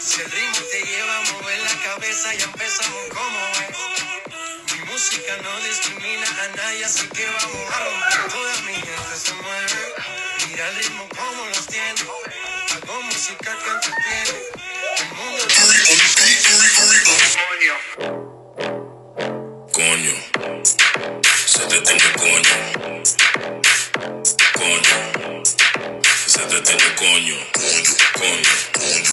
Si el ritmo te lleva a mover la cabeza, ya empezamos como es. Mi música no discrimina a nadie, así que vamos a romper. Toda mi gente se mueve. Mira el ritmo como los tiene. Hago música que entretiene.